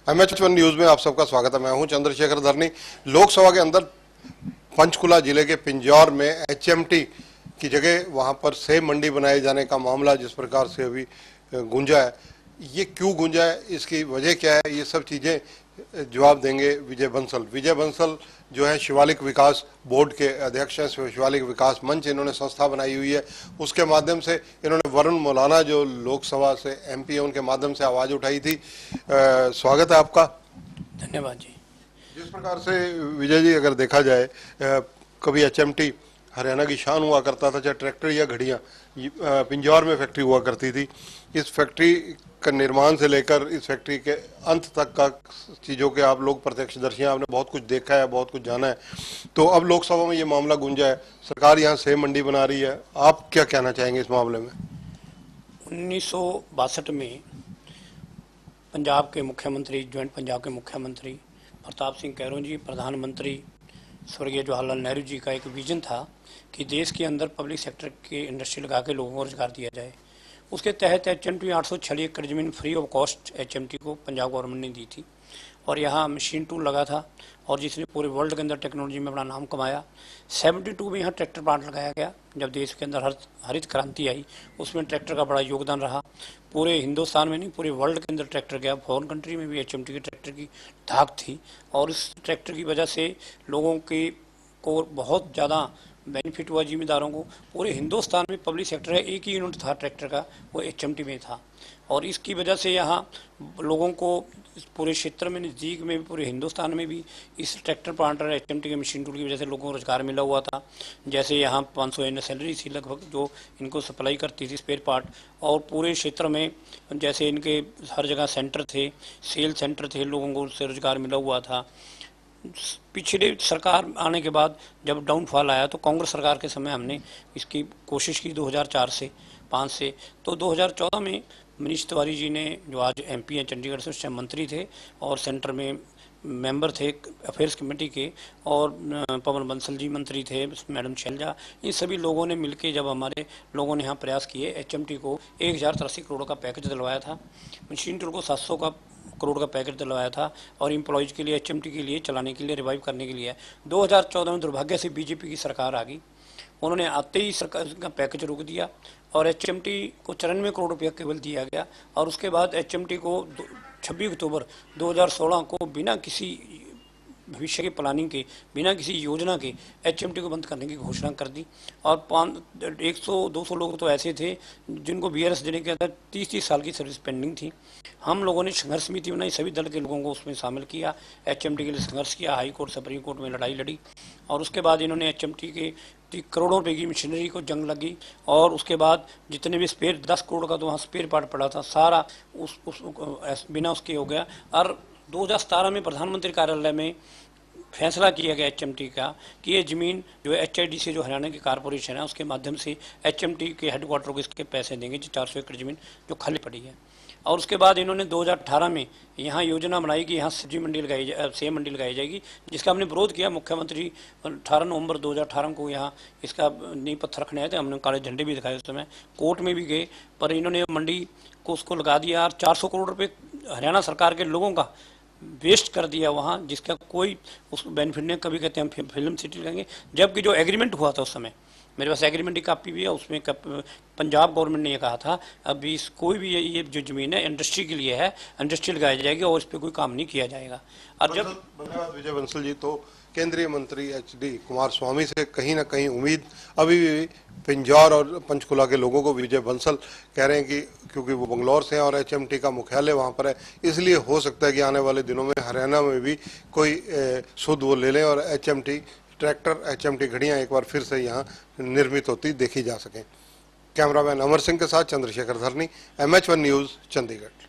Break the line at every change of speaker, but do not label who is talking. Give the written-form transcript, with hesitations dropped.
MH1 news में आप सबका स्वागत है। मैं हूं चंद्रशेखर धरनी। लोकसभा के अंदर पंचकुला जिले के पिंजौर में HMT की जगह वहां पर सेब मंडी बनाए जाने का मामला जिस प्रकार से अभी गूंजा है, ये क्यों गूंजा है, इसकी वजह क्या है, ये सब चीजें जवाब देंगे विजय बंसल। विजय बंसल जो है शिवालिक विकास बोर्ड के अध्यक्ष हैं। शिवालिक विकास मंच इन्होंने संस्था बनाई हुई है। उसके माध्यम से इन्होंने वरुण मौलाना जो लोकसभा से MP है उनके माध्यम से आवाज उठाई थी। स्वागत है आपका।
धन्यवाद जी।
जिस प्रकार से विजय जी अगर देखा जाए, कभी HMT हरियाणा की शान हुआ करता था, चाहे ट्रैक्टर या घड़ियां, पिंजौर में फैक्ट्री हुआ करती थी। इस फैक्ट्री का निर्माण से लेकर इस फैक्ट्री के अंत तक का चीज़ों के आप लोग प्रत्यक्षदर्शी हैं, आपने बहुत कुछ देखा है, बहुत कुछ जाना है। तो अब लोकसभा में ये मामला गूंजा है, सरकार यहाँ सेब मंडी बना रही है, आप क्या कहना चाहेंगे इस मामले में?
1962 में पंजाब के मुख्यमंत्री, ज्वाइंट पंजाब के मुख्यमंत्री प्रताप सिंह कैरों जी, प्रधानमंत्री स्वर्गीय जवाहरलाल नेहरू जी का एक विजन था कि देश के अंदर पब्लिक सेक्टर के इंडस्ट्री लगा के लोगों को रोजगार दिया जाए। उसके तहत HMT 846 एकड़ जमीन फ्री ऑफ कॉस्ट HMT को पंजाब गवर्नमेंट ने दी थी और यहाँ मशीन टूल लगा था और जिसने पूरे वर्ल्ड के अंदर टेक्नोलॉजी में अपना नाम कमाया। 72 में यहाँ ट्रैक्टर प्लांट लगाया गया। जब देश के अंदर हरित क्रांति आई उसमें ट्रैक्टर का बड़ा योगदान रहा। पूरे हिंदुस्तान में नहीं, पूरे वर्ल्ड के अंदर ट्रैक्टर गया। फॉरेन कंट्री में भी HMT के ट्रैक्टर की धाक थी और इस ट्रैक्टर की वजह से लोगों की को बहुत ज़्यादा बेनिफिट हुआ, जिम्मेदारों को। पूरे हिंदुस्तान में पब्लिक सेक्टर का एक ही यूनिट था ट्रैक्टर का, वो HMT में था और इसकी वजह से यहाँ लोगों को पूरे क्षेत्र में, नज़दीक में भी, पूरे हिंदुस्तान में भी इस ट्रैक्टर प्लांट और HMT के मशीन टूल की वजह से लोगों को रोजगार मिला हुआ था। जैसे यहाँ 500 एन सैलरी थी लगभग जो इनको सप्लाई करती थी स्पेयर पार्ट, और पूरे क्षेत्र में जैसे इनके हर जगह सेंटर थे, सेल सेंटर थे, लोगों को उससे रोजगार मिला हुआ था। पिछले सरकार आने के बाद जब डाउनफॉल आया तो कांग्रेस सरकार के समय हमने इसकी कोशिश की 2004 से 5 से, तो 2014 में मनीष तिवारी जी ने, जो आज MP हैं चंडीगढ़ से, उस टाइम मंत्री थे और सेंटर में मेंबर थे अफेयर्स कमेटी के, और पवन बंसल जी मंत्री थे, मैडम शैलजा, इन सभी लोगों ने मिलकर जब हमारे लोगों ने यहाँ प्रयास किए, HMT को 1083 करोड़ का पैकेज दिलवाया था, मशीन टूल को 700 करोड़ का पैकेज दिलवाया था और एम्प्लॉयज़ के लिए, HMT के लिए चलाने के लिए, रिवाइव करने के लिए। 2014 में दुर्भाग्य से BJP की सरकार आ गई। उन्होंने आते ही सरकार का पैकेज रोक दिया और HMT को 94 करोड़ रुपया केवल दिया गया और उसके बाद HMT को 26 अक्टूबर 2016 को बिना किसी भविष्य के प्लानिंग के, बिना किसी योजना के HMT को बंद करने की घोषणा कर दी। और 100-200 लोग तो ऐसे थे जिनको BRS देने के अंदर 30-30 साल की सर्विस पेंडिंग थी। हम लोगों ने संघर्ष समिति बनाई, सभी दल के लोगों को उसमें शामिल किया, HMT के लिए संघर्ष किया, हाई कोर्ट, सुप्रीम कोर्ट में लड़ाई लड़ी और उसके बाद इन्होंने HMT के करोड़ों रुपए की मशीनरी को जंग लगी और उसके बाद जितने भी स्पेयर, 10 करोड़ का तो वहाँ स्पेयर पार्ट पड़ा था, सारा बिना उसके हो गया। और 2017 में प्रधानमंत्री कार्यालय में फैसला किया गया HMT का कि ये ज़मीन जो है HIDC जो हरियाणा की कारपोरेशन है उसके माध्यम से HMT के हेडक्वार्टर को इसके पैसे देंगे, जो 400 एकड़ ज़मीन जो खाली पड़ी है। और उसके बाद इन्होंने 2018 में यहाँ योजना बनाई कि यहाँ सब्जी मंडी लगाई जाए, सेब मंडी लगाई जाएगी, जिसका हमने विरोध किया। मुख्यमंत्री 18 नवंबर 2018 को यहाँ इसका नींव पत्थर रखने आए थे, हमने काले झंडे भी दिखाए, उस समय कोर्ट में भी गए, पर इन्होंने मंडी को उसको लगा दिया और 400 करोड़ रुपये हरियाणा सरकार के लोगों का वेस्ट कर दिया वहाँ, जिसका कोई उस बेनिफिट नहीं। कभी कहते हैं हम फिल्म सिटी लगाएंगे, जबकि जो एग्रीमेंट हुआ था उस समय, मेरे पास एग्रीमेंट की कापी भी है, उसमें पंजाब गवर्नमेंट ने ये कहा था अभी कोई भी ये जो ज़मीन है इंडस्ट्री के लिए है, इंडस्ट्री लगाई जाएगी और इस पर कोई काम नहीं किया जाएगा। और जब
धन्यवाद विजय बंसल जी। तो केंद्रीय मंत्री HD कुमारस्वामी से कहीं ना कहीं उम्मीद अभी भी पिंजौर और पंचकुला के लोगों को विजय बंसल कह रहे हैं कि क्योंकि वो बंगलौर से हैं और HMT का मुख्यालय वहाँ पर है, इसलिए हो सकता है कि आने वाले दिनों में हरियाणा में भी कोई सुध वो ले लें और HMT ट्रैक्टर, HMT घड़ियाँ एक बार फिर से यहाँ निर्मित होती देखी जा सकें। कैमरामैन अमर सिंह के साथ चंद्रशेखर धरनी, MH1 न्यूज़, चंडीगढ़।